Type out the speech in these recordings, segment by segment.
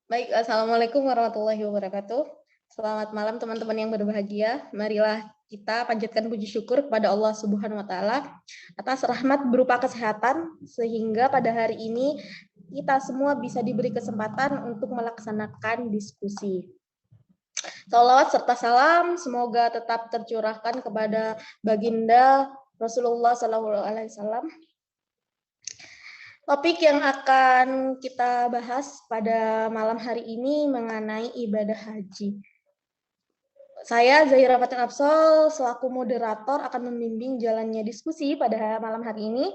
Baik, assalamualaikum warahmatullahi wabarakatuh. Selamat malam teman-teman yang berbahagia. Marilah kita panjatkan puji syukur kepada Allah Subhanahu wa taala atas rahmat berupa kesehatan sehingga pada hari ini kita semua bisa diberi kesempatan untuk melaksanakan diskusi. Salawat serta salam semoga tetap tercurahkan kepada baginda Rasulullah SAW. Topik yang akan kita bahas pada malam hari ini mengenai ibadah haji. Saya Zahira Fatin Absol selaku moderator akan membimbing jalannya diskusi pada malam hari ini.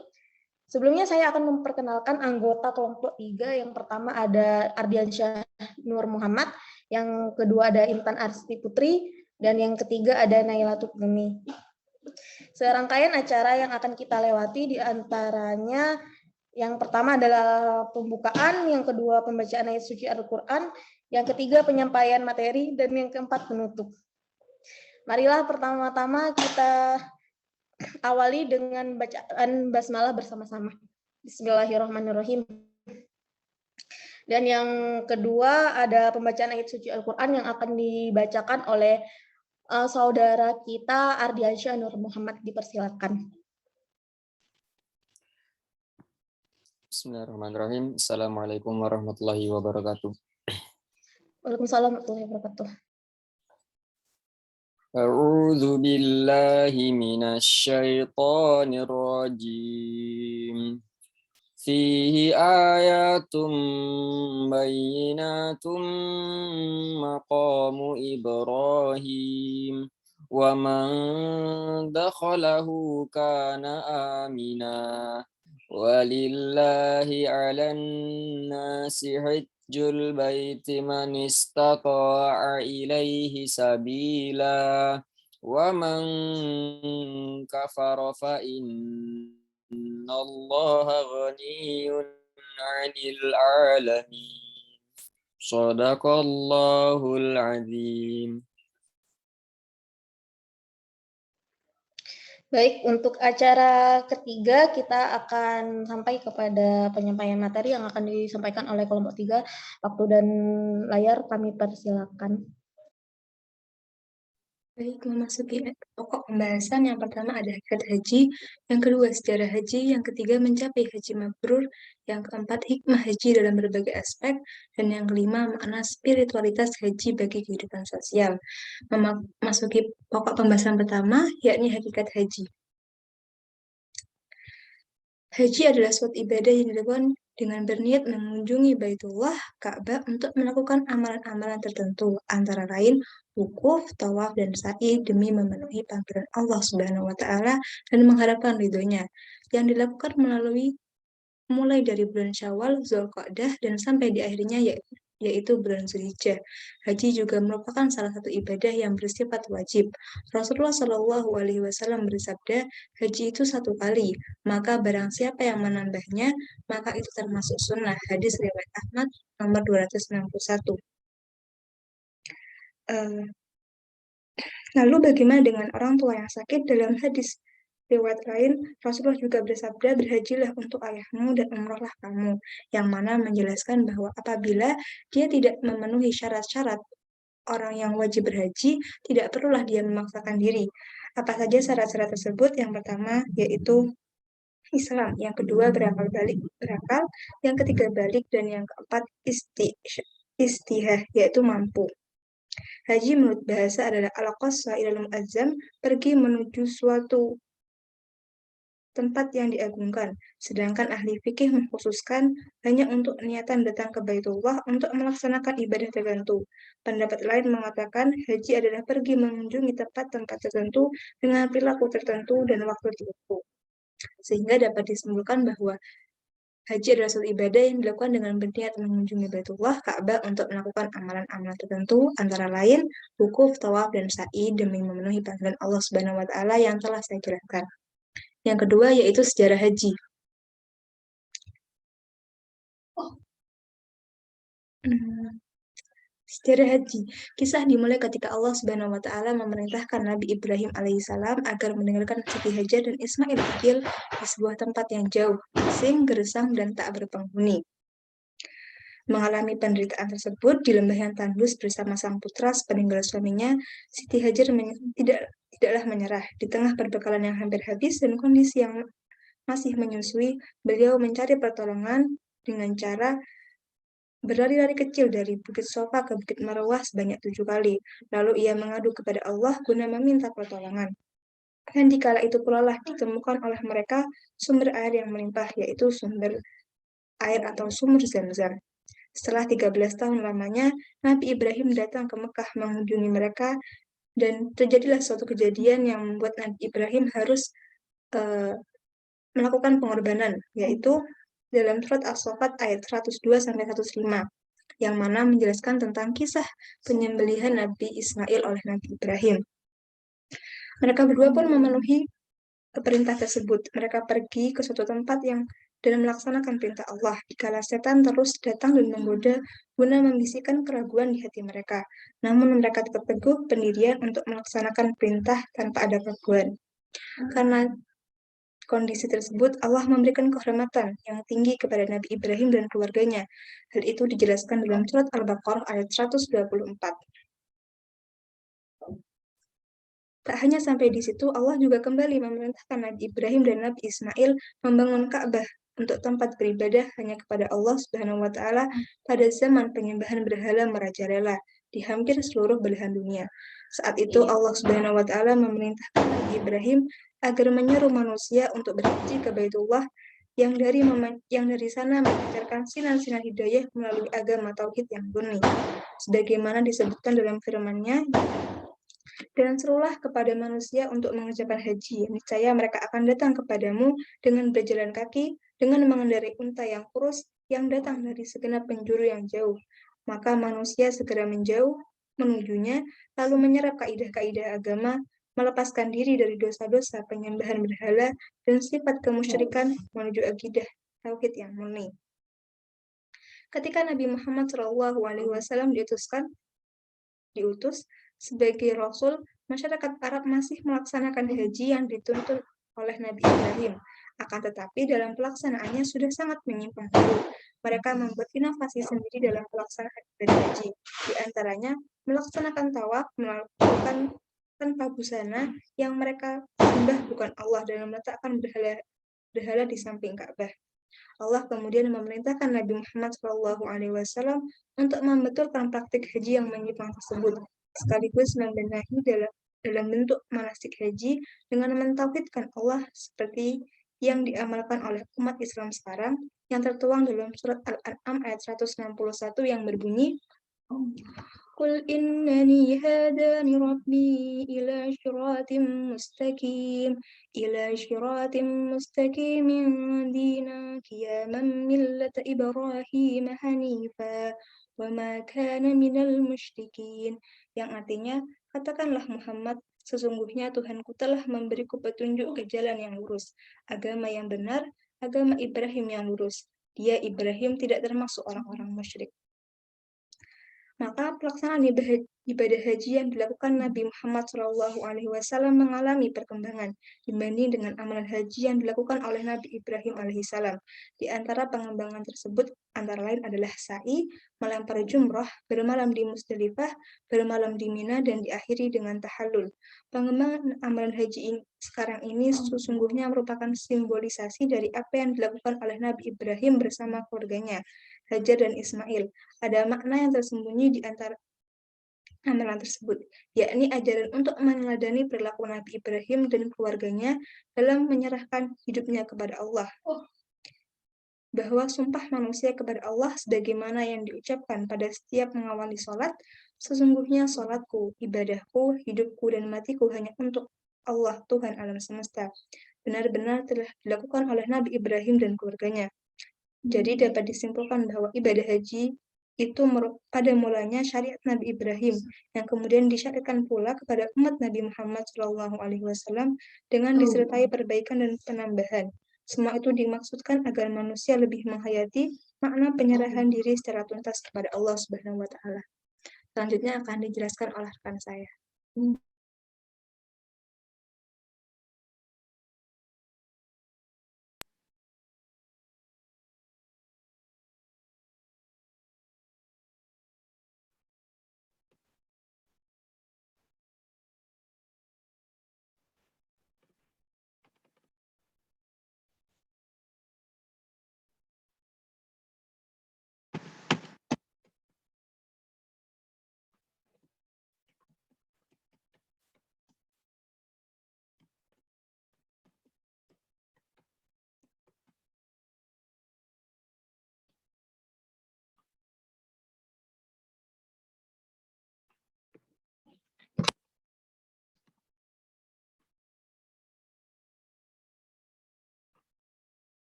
Sebelumnya saya akan memperkenalkan anggota kelompok 3. Yang pertama ada Ardiansyah Nur Muhammad, yang kedua ada Intan Arsti Putri, dan yang ketiga ada Naila Tukmi. Serangkaian acara yang akan kita lewati diantaranya yang pertama adalah pembukaan, yang kedua pembacaan ayat suci Al-Quran, yang ketiga penyampaian materi, dan yang keempat penutup. Marilah pertama-tama kita awali dengan bacaan basmalah bersama-sama. Bismillahirrahmanirrahim. Dan yang kedua ada pembacaan ayat suci Al-Quran yang akan dibacakan oleh saudara kita Ardiansyah Nur Muhammad. Dipersilakan. Bismillahirrahmanirrahim. Assalamualaikum warahmatullahi wabarakatuh. Waalaikumsalam warahmatullahi wabarakatuh. A'udzu billahi minasy syaithanir rajim. Fihi ayatum bayyinatum maqamu Ibrahim wa man dakhalahu kana amina. Walillahi 'alan nasi hajjul baiti man istata'a ilaihi sabila wa man kafara fa innallaha ghaniyyun 'anil 'alamin. Shadaqallahul 'azim. Baik, untuk acara ketiga kita akan sampai kepada penyampaian materi yang akan disampaikan oleh kelompok 3. Waktu dan layar kami persilakan. Baik, memasuki pokok pembahasan. Yang pertama ada hakikat haji, yang kedua sejarah haji, yang ketiga mencapai haji mabrur, yang keempat hikmah haji dalam berbagai aspek, dan yang kelima makna spiritualitas haji bagi kehidupan sosial. Memasuki pokok pembahasan pertama, yakni hakikat haji. Haji adalah suatu ibadah yang dilakukan dengan berniat mengunjungi Baitullah, Ka'bah, untuk melakukan amalan-amalan tertentu, antara lain wukuf, tawaf, dan sa'i demi memenuhi panggilan Allah Subhanahu wa Ta'ala dan mengharapkan ridhonya, yang dilakukan mulai dari bulan Syawal, Zulqa'dah, dan sampai di akhirnya yaitu bulan Zulhijjah. Haji juga merupakan salah satu ibadah yang bersifat wajib. Rasulullah Shallallahu Alaihi Wasallam bersabda, haji itu 1 kali, maka barang siapa yang menambahnya, maka itu termasuk sunnah. Hadis riwayat Ahmad nomor 261. Lalu bagaimana dengan orang tua yang sakit? Dalam hadis riwayat lain, Rasulullah juga bersabda, berhajilah untuk ayahmu dan umrohlah kamu, yang mana menjelaskan bahwa apabila dia tidak memenuhi syarat-syarat orang yang wajib berhaji, tidak perlulah dia memaksakan diri. Apa saja syarat-syarat tersebut? Yang pertama yaitu Islam, yang kedua berakal, yang ketiga balik, dan yang keempat istihah, yaitu mampu. Haji menurut bahasa adalah al-qaswa ilal mu'azzam, pergi menuju suatu tempat yang diagungkan, sedangkan ahli fikih mengkhususkan hanya untuk niatan datang ke Baitullah untuk melaksanakan ibadah tertentu. Pendapat lain mengatakan haji adalah pergi mengunjungi tempat-tempat tertentu dengan perilaku tertentu dan waktu tertentu, sehingga dapat disimpulkan bahwa haji adalah suatu ibadah yang dilakukan dengan berniat mengunjungi Baitullah, Ka'bah, untuk melakukan amalan-amalan tertentu, antara lain wukuf, tawaf, dan sa'i demi memenuhi panggilan Allah Subhanahu wa Ta'ala yang telah saya jelaskan. Yang kedua yaitu sejarah haji. Sejarah haji. Kisah dimulai ketika Allah Subhanahu wa Ta'ala memerintahkan Nabi Ibrahim alaihissalam agar meninggalkan Siti Hajar dan Ismail kecil di sebuah tempat yang jauh, asing, gersang, dan tak berpenghuni. Mengalami penderitaan tersebut di lembah yang tandus bersama sang putra sepeninggal suaminya, Siti Hajar tidaklah menyerah. Di tengah perbekalan yang hampir habis dan kondisi yang masih menyusui, beliau mencari pertolongan dengan cara berlari-lari kecil dari Bukit Sofa ke Bukit Marwah sebanyak 7 kali. Lalu ia mengadu kepada Allah guna meminta pertolongan. Dan dikala itu pula lah ditemukan oleh mereka sumber air yang melimpah, yaitu sumber air atau sumur Zam-Zam. Setelah 13 tahun lamanya, Nabi Ibrahim datang ke Mekah mengunjungi mereka, dan terjadilah suatu kejadian yang membuat Nabi Ibrahim harus melakukan pengorbanan, yaitu dalam surat As-Saffat ayat 102-105, yang mana menjelaskan tentang kisah penyembelihan Nabi Ismail oleh Nabi Ibrahim. Mereka berdua pun memenuhi perintah tersebut. Mereka pergi ke suatu tempat yang dan melaksanakan perintah Allah, dikala setan terus datang dan menggoda guna membisikkan keraguan di hati mereka. Namun mereka tetap teguh pendirian untuk melaksanakan perintah tanpa ada keraguan. Karena kondisi tersebut, Allah memberikan kehormatan yang tinggi kepada Nabi Ibrahim dan keluarganya. Hal itu dijelaskan dalam surat Al-Baqarah ayat 124. Tak hanya sampai di situ, Allah juga kembali memerintahkan Nabi Ibrahim dan Nabi Ismail membangun Ka'bah untuk tempat beribadah hanya kepada Allah Subhanahu wa Ta'ala pada zaman penyembahan berhala merajalela di hampir seluruh belahan dunia. Saat itu Allah Subhanahu wa Ta'ala memerintahkan Nabi Ibrahim agar menyeru manusia untuk berhaji ke Baitullah yang dari sana memancarkan sinar-sinar hidayah melalui agama tauhid yang murni. Sebagaimana disebutkan dalam firman-Nya, dan serulah kepada manusia untuk mengerjakan haji. Niscaya mereka akan datang kepadamu dengan berjalan kaki, dengan mengendarai unta yang kurus, yang datang dari segenap penjuru yang jauh. Maka manusia segera menjauh menujunya, lalu menyerap kaidah-kaidah agama, melepaskan diri dari dosa-dosa penyembahan berhala, dan sifat kemusyrikan menuju akidah tauhid yang murni. Ketika Nabi Muhammad SAW diutus sebagai Rasul, masyarakat Arab masih melaksanakan haji yang dituntun oleh Nabi Ibrahim. Akan tetapi dalam pelaksanaannya sudah sangat menyimpang dulu. Mereka membuat inovasi sendiri dalam pelaksanaan ibadah haji. Di antaranya, melaksanakan tawaf, melakukan tanpa busana yang mereka sembah bukan Allah, dan meletakkan berhala di samping Ka'bah. Allah kemudian memerintahkan Nabi Muhammad SAW untuk membetulkan praktik haji yang menyimpang tersebut, sekaligus membenahi dalam bentuk manasik haji dengan mentauhidkan Allah seperti yang diamalkan oleh umat Islam sekarang, yang tertuang dalam surat Al-An'am ayat 161 yang berbunyi, Qul innani hadani rabbi ila syiratim mustaqimin dina qiyaman millata Ibrahim hanifa wa ma kana minal musyrikin, yang artinya, katakanlah Muhammad, sesungguhnya Tuhanku telah memberiku petunjuk ke jalan yang lurus, agama yang benar, agama Ibrahim yang lurus. Dia Ibrahim tidak termasuk orang-orang musyrik. Maka pelaksanaan ibadah haji yang dilakukan Nabi Muhammad SAW mengalami perkembangan dibanding dengan amalan haji yang dilakukan oleh Nabi Ibrahim alaihissalam. Di antara pengembangan tersebut antara lain adalah sa'i, melempar jumroh, bermalam di Musdalifah, bermalam di Mina, dan diakhiri dengan tahallul. Pengembangan amalan haji sekarang ini sesungguhnya merupakan simbolisasi dari apa yang dilakukan oleh Nabi Ibrahim bersama keluarganya, Hajar dan Ismail. Ada makna yang tersembunyi di antara amalan tersebut, yakni ajaran untuk meneladani perilaku Nabi Ibrahim dan keluarganya dalam menyerahkan hidupnya kepada Allah. Bahwa sumpah manusia kepada Allah sebagaimana yang diucapkan pada setiap mengawali sholat, sesungguhnya sholatku, ibadahku, hidupku, dan matiku hanya untuk Allah, Tuhan alam semesta, benar-benar telah dilakukan oleh Nabi Ibrahim dan keluarganya. Jadi dapat disimpulkan bahwa ibadah haji itu pada mulanya syariat Nabi Ibrahim yang kemudian disyariatkan pula kepada umat Nabi Muhammad SAW dengan disertai perbaikan dan penambahan. Semua itu dimaksudkan agar manusia lebih menghayati makna penyerahan diri secara tuntas kepada Allah Subhanahu wa Ta'ala. Selanjutnya akan dijelaskan oleh rekan saya.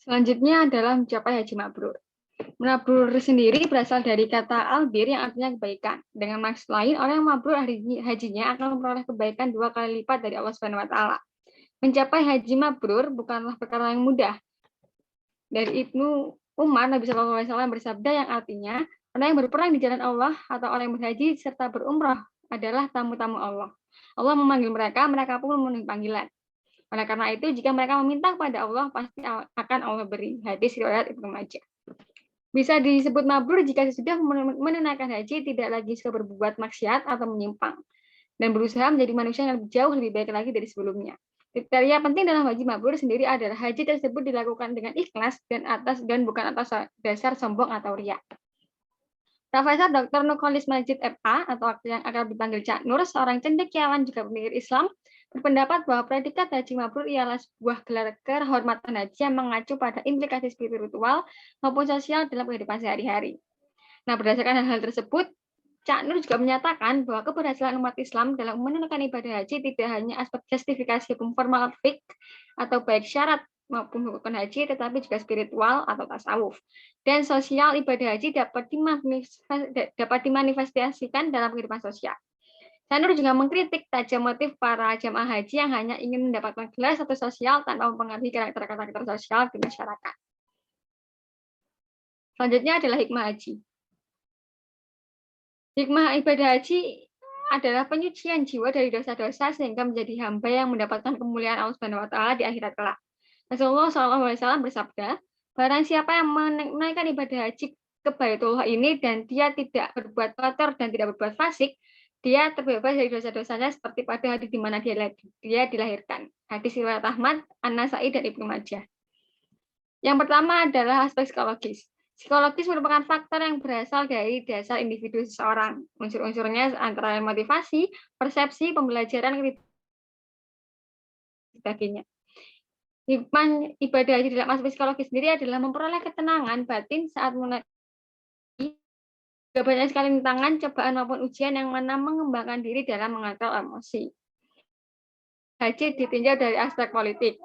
Selanjutnya adalah mencapai haji mabrur. Mabrur sendiri berasal dari kata albir yang artinya kebaikan. Dengan maksud lain, orang yang mabrur hajinya akan memperoleh kebaikan 2 kali lipat dari Allah Subhanahu wa taala. Mencapai haji mabrur bukanlah perkara yang mudah. Dari Ibnu Umar, Nabi SAW bersabda yang artinya, orang yang berperang di jalan Allah atau orang yang berhaji serta berumrah adalah tamu-tamu Allah. Allah memanggil mereka, mereka pun memenuhi panggilan. Oleh karena itu, jika mereka meminta kepada Allah, pasti akan Allah beri. Hadis riwayat Ibnu Majah. Bisa disebut mabrur jika sesudah menunaikan haji tidak lagi suka berbuat maksiat atau menyimpang dan berusaha menjadi manusia yang jauh lebih baik lagi dari sebelumnya. Kriteria penting dalam haji mabrur sendiri adalah haji tersebut dilakukan dengan ikhlas dan bukan atas dasar sombong atau riya. Profesor Dr. Nurholis Majid FA atau yang akan dipanggil Cak Nur, seorang cendekiawan juga pemikir Islam, berpendapat bahwa predikat haji mabrur ialah sebuah gelar kehormatan haji yang mengacu pada implikasi spiritual maupun sosial dalam kehidupan sehari-hari. Nah, berdasarkan hal-hal tersebut, Cak Nur juga menyatakan bahwa keberhasilan umat Islam dalam menunaikan ibadah haji tidak hanya aspek justifikasi hukum formal fiqh atau baik syarat maupun hukum haji, tetapi juga spiritual atau tasawuf. Dan sosial ibadah haji dapat dimanifestasikan dalam kehidupan sosial. Cak Nur juga mengkritik tajam motif para jamaah haji yang hanya ingin mendapatkan gelar status sosial tanpa mempengaruhi karakter-karakter sosial di masyarakat. Selanjutnya adalah hikmah haji. Hikmah ibadah haji adalah penyucian jiwa dari dosa-dosa sehingga menjadi hamba yang mendapatkan kemuliaan Allah Subhanahu wa taala di akhirat kelak. Rasulullah SAW bersabda, barang siapa yang menunaikan ibadah haji ke Baitullah ini dan dia tidak berbuat kotor dan tidak berbuat fasik, dia terbebas dari dosa-dosanya seperti pada hari di mana dia dilahirkan. Hadis riwayat Ahmad, An-Nasa'i dan Ibnu Majah. Yang pertama adalah aspek psikologis. Psikologis merupakan faktor yang berasal dari dasar individu seseorang. Unsur-unsurnya antara motivasi, persepsi, pembelajaran, dan sebagainya. Hikmah ibadah haji dalam aspek psikologis sendiri adalah memperoleh ketenangan batin saat menunaikan banyak sekali rintangan, cobaan maupun ujian yang mana mengembangkan diri dalam mengontrol emosi. Haji ditinjau dari aspek politik.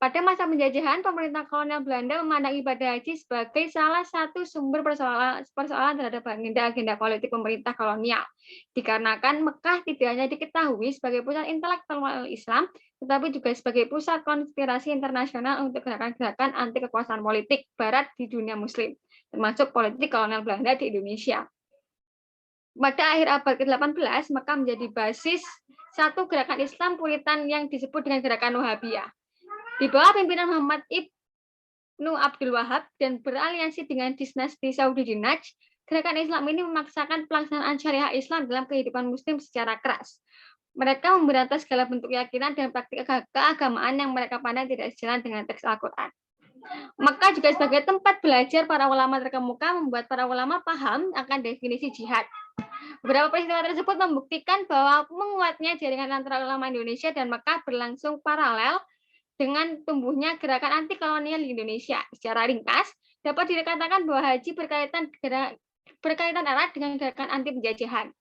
Pada masa penjajahan, pemerintah kolonial Belanda memandang ibadah haji sebagai salah satu sumber persoalan terhadap agenda politik pemerintah kolonial. Dikarenakan Mekah tidak hanya diketahui sebagai pusat intelektual Islam, tetapi juga sebagai pusat konspirasi internasional untuk gerakan-gerakan anti kekuasaan politik Barat di dunia Muslim, termasuk politik kolonial Belanda di Indonesia. Pada akhir abad ke-18, Mekah menjadi basis satu gerakan Islam Puritan yang disebut dengan gerakan Wahabiyah. Di bawah pimpinan Muhammad Ibnu Abdul Wahab dan beraliansi dengan dinasti Saudi di Najd, gerakan Islam ini memaksakan pelaksanaan syariah Islam dalam kehidupan Muslim secara keras. Mereka memberantas segala bentuk keyakinan dan praktik keagamaan yang mereka pandang tidak sejalan dengan teks Al-Quran. Mekah juga sebagai tempat belajar para ulama terkemuka membuat para ulama paham akan definisi jihad. Beberapa peristiwa tersebut membuktikan bahwa menguatnya jaringan antara ulama Indonesia dan Mekah berlangsung paralel dengan tumbuhnya gerakan anti kolonial di Indonesia. Secara ringkas, dapat dikatakan bahwa haji berkaitan erat dengan gerakan anti penjajahan.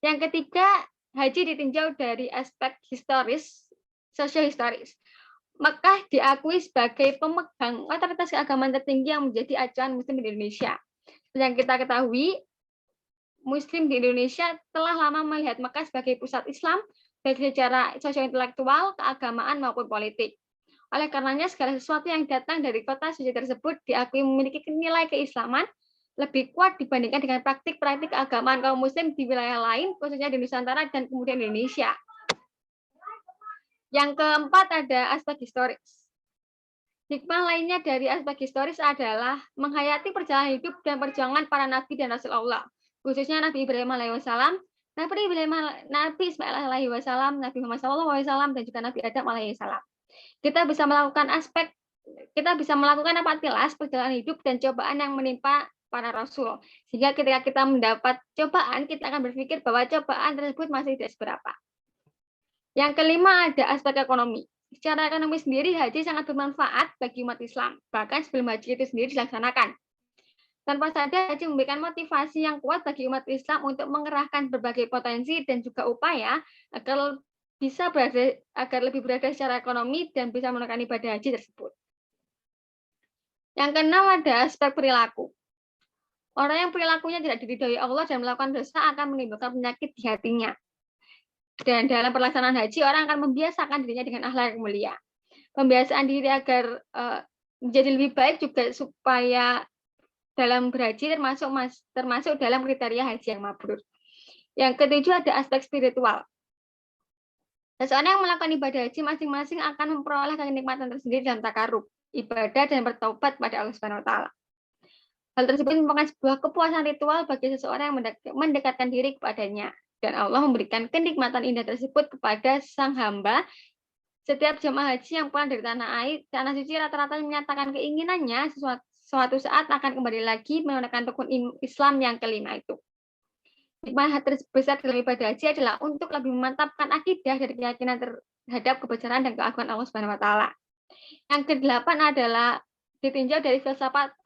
Yang ketiga, haji ditinjau dari aspek historis, sosiohistoris. Mekah diakui sebagai pemegang otoritas keagamaan tertinggi yang menjadi acuan Muslim di Indonesia. Yang kita ketahui, Muslim di Indonesia telah lama melihat Mekah sebagai pusat Islam, baik secara sosio-intelektual, keagamaan maupun politik. Oleh karenanya, segala sesuatu yang datang dari kota suci tersebut diakui memiliki nilai keislaman lebih kuat dibandingkan dengan praktik-praktik keagamaan kaum Muslim di wilayah lain, khususnya di Nusantara dan kemudian Indonesia. Yang keempat ada aspek historis. Hikmah lainnya dari aspek historis adalah menghayati perjalanan hidup dan perjuangan para nabi dan rasul Allah, khususnya Nabi Ibrahim alaihissalam, Nabi Ismail alaihissalam, Nabi Muhammad SAW, dan juga Nabi Adam alaihissalam. Kita bisa melakukan apatilas perjalanan hidup dan cobaan yang menimpa para rasul. Sehingga ketika kita mendapat cobaan, kita akan berpikir bahwa cobaan tersebut masih tidak seberapa. Yang kelima ada aspek ekonomi. Secara ekonomi sendiri, haji sangat bermanfaat bagi umat Islam, bahkan sebelum haji itu sendiri dilaksanakan. Tanpa sadar, haji memberikan motivasi yang kuat bagi umat Islam untuk mengerahkan berbagai potensi dan juga upaya agar lebih berada secara ekonomi dan bisa menunaikan ibadah haji tersebut. Yang keenam ada aspek perilaku. Orang yang perilakunya tidak diridhoi Allah dan melakukan dosa akan menimbulkan penyakit di hatinya. Dan dalam pelaksanaan haji, orang akan membiasakan dirinya dengan akhlak yang mulia. Pembiasaan diri agar menjadi lebih baik juga supaya dalam berhaji termasuk dalam kriteria haji yang mabrur. Yang ketujuh ada aspek spiritual. Seseorang yang melakukan ibadah haji masing-masing akan memperoleh kenikmatan tersendiri dalam takarub, ibadah dan bertaubat pada Allah Subhanahu wa taala. Hal tersebut merupakan sebuah kepuasan ritual bagi seseorang yang mendekatkan diri kepadanya, dan Allah memberikan kenikmatan indah tersebut kepada sang hamba. Setiap jemaah haji yang pulang dari tanah suci rata-rata menyatakan keinginannya suatu saat akan kembali lagi menunaikan rukun Islam yang kelima itu. Hikmah terbesar dalam ibadah haji adalah untuk lebih memantapkan akidah dari keyakinan terhadap kebesaran dan keagungan Allah Subhanahu wa taala. Yang kedelapan adalah ditinjau dari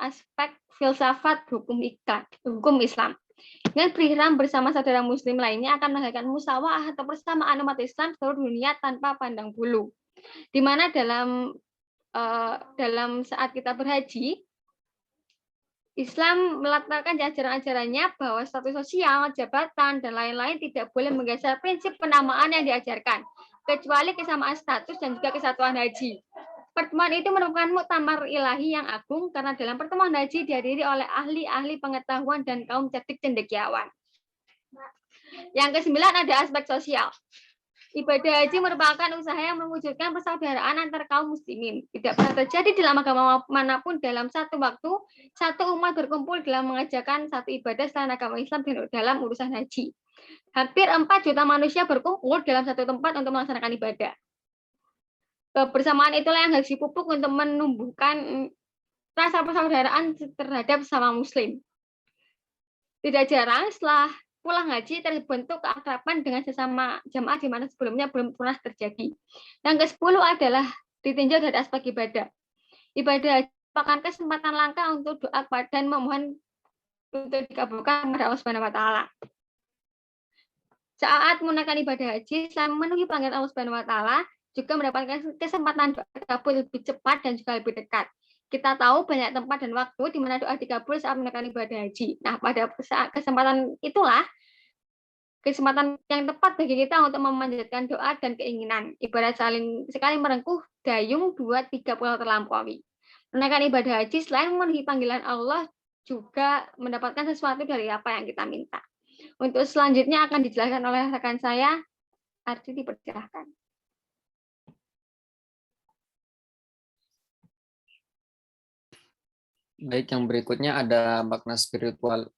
aspek filsafat hukum Islam. Dengan berihram bersama saudara muslim lainnya akan melahirkan musyawarah atau persamaan umat Islam seluruh dunia tanpa pandang bulu. Di mana dalam saat kita berhaji, Islam meletakkan ajaran-ajarannya bahwa status sosial, jabatan, dan lain-lain tidak boleh menggeser prinsip penamaan yang diajarkan, kecuali kesamaan status dan juga kesatuan haji. Pertemuan itu merupakan muktamar ilahi yang agung karena dalam pertemuan haji dihadiri oleh ahli-ahli pengetahuan dan kaum cerdik cendekiawan. Yang kesembilan ada aspek sosial. Ibadah haji merupakan usaha yang mewujudkan persaudaraan antar kaum muslimin. Tidak pernah terjadi dalam agama manapun dalam satu waktu, satu umat berkumpul dalam mengerjakan satu ibadah selain agama Islam dalam urusan haji. Hampir 4 juta manusia berkumpul dalam satu tempat untuk melaksanakan ibadah. Kebersamaan itulah yang harus dipupuk untuk menumbuhkan rasa persaudaraan terhadap sesama muslim. Tidak jarang setelah pulang haji terbentuk keakraban dengan sesama jamaah di mana sebelumnya belum pernah terjadi. Yang ke-10 adalah ditinjau dari aspek ibadah. Ibadah haji merupakan kesempatan langka untuk doa dan memohon untuk dikabulkan kepada Allah Subhanahu wa taala. Saat menunaikan ibadah haji, selain memenuhi panggilan Allah Subhanahu wa taala, juga mendapatkan kesempatan doa dikabul lebih cepat dan juga lebih dekat. Kita tahu banyak tempat dan waktu di mana doa dikabul saat menunaikan ibadah haji. Nah, pada kesempatan itulah kesempatan yang tepat bagi kita untuk memanjatkan doa dan keinginan. Ibarat sekali merengkuh dayung 2-3 pulau terlampaui. Menunaikan ibadah haji selain memenuhi panggilan Allah juga mendapatkan sesuatu dari apa yang kita minta. Untuk selanjutnya akan dijelaskan oleh rekan saya, Arti, dipersilahkan. Baik, yang berikutnya ada makna spiritual.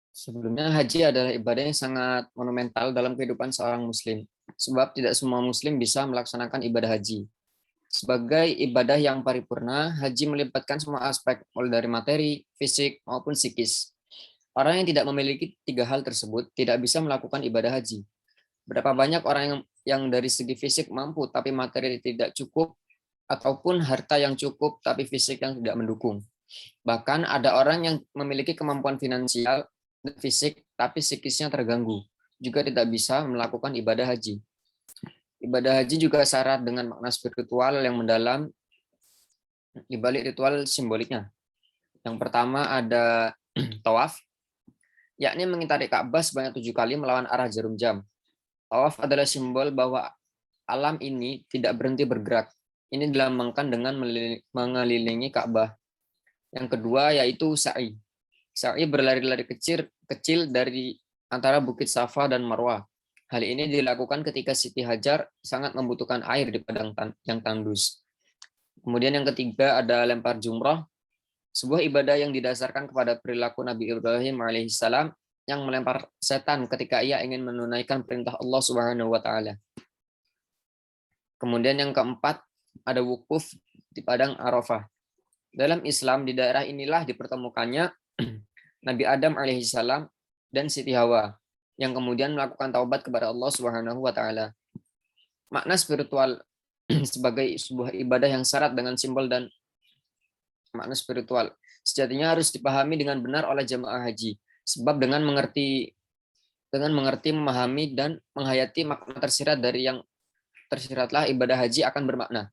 Sebelumnya, haji adalah ibadah yang sangat monumental dalam kehidupan seorang muslim. Sebab tidak semua muslim bisa melaksanakan ibadah haji. Sebagai ibadah yang paripurna, haji melibatkan semua aspek, mulai dari materi, fisik, maupun psikis. Orang yang tidak memiliki 3 hal tersebut tidak bisa melakukan ibadah haji. Berapa banyak orang yang dari segi fisik mampu tapi materi tidak cukup, ataupun harta yang cukup tapi fisik yang tidak mendukung. Bahkan ada orang yang memiliki kemampuan finansial dan fisik tapi psikisnya terganggu, juga tidak bisa melakukan ibadah haji. Ibadah haji juga syarat dengan makna spiritual yang mendalam di balik ritual simboliknya. Yang pertama ada tawaf, yakni mengitari Ka'bah sebanyak 7 kali melawan arah jarum jam. Tawaf adalah simbol bahwa alam ini tidak berhenti bergerak. Ini dilambangkan dengan mengelilingi Ka'bah. Yang kedua yaitu sa'i. Sa'i berlari-lari kecil dari antara Bukit Safa dan Marwah. Hal ini dilakukan ketika Siti Hajar sangat membutuhkan air di padang yang tandus. Kemudian yang ketiga ada lempar jumrah, sebuah ibadah yang didasarkan kepada perilaku Nabi Ibrahim alaihissalam yang melempar setan ketika ia ingin menunaikan perintah Allah Subhanahu wa taala. Kemudian yang keempat ada wukuf di padang Arafah. Dalam Islam di daerah inilah dipertemukannya Nabi Adam alaihissalam dan Siti Hawa yang kemudian melakukan taubat kepada Allah Subhanahu wa taala. Makna spiritual sebagai sebuah ibadah yang syarat dengan simbol dan makna spiritual sejatinya harus dipahami dengan benar oleh jemaah haji. Sebab dengan mengerti, memahami dan menghayati makna tersirat dari yang tersiratlah ibadah haji akan bermakna.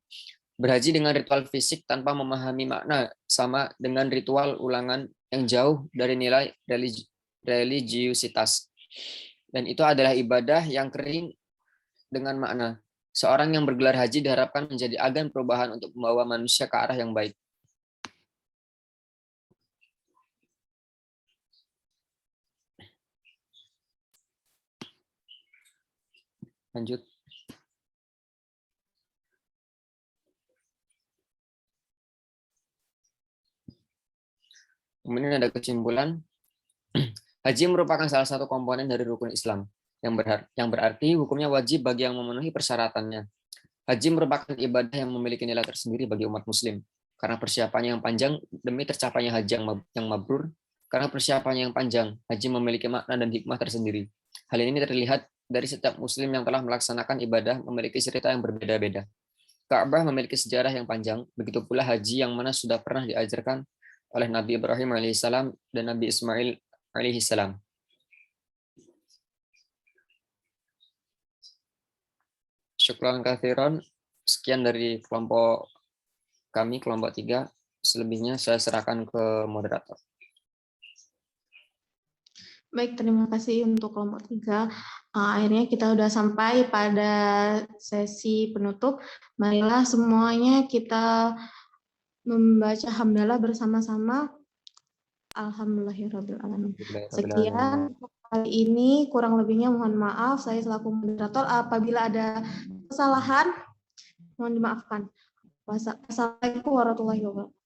Berhaji dengan ritual fisik tanpa memahami makna sama dengan ritual ulangan yang jauh dari nilai religiusitas. Dan itu adalah ibadah yang kering dengan makna. Seorang yang bergelar haji diharapkan menjadi agen perubahan untuk membawa manusia ke arah yang baik. Lanjut. Kemudian ada kesimpulan, haji merupakan salah satu komponen dari rukun Islam, yang berarti hukumnya wajib bagi yang memenuhi persyaratannya. Haji merupakan ibadah yang memiliki nilai tersendiri bagi umat muslim, karena persiapannya yang panjang demi tercapainya haji yang mabrur. Karena persiapannya yang panjang, haji memiliki makna dan hikmah tersendiri. Hal ini terlihat dari setiap muslim yang telah melaksanakan ibadah memiliki cerita yang berbeda-beda. Ka'bah memiliki sejarah yang panjang, begitu pula haji yang mana sudah pernah diajarkan oleh Nabi Ibrahim alaihissalam dan Nabi Ismail alaihissalam. Syukran kathiran. Sekian dari kelompok kami, kelompok 3. Selebihnya saya serahkan ke moderator. Baik, terima kasih untuk kelompok 3. Akhirnya kita sudah sampai pada sesi penutup. Marilah semuanya kita membaca hamdalah bersama-sama. Alhamdulillahirrahmanirrahim. Sekian kali ini, kurang lebihnya mohon maaf. Saya selaku moderator, apabila ada kesalahan, mohon dimaafkan. Wassalamualaikum warahmatullahi wabarakatuh.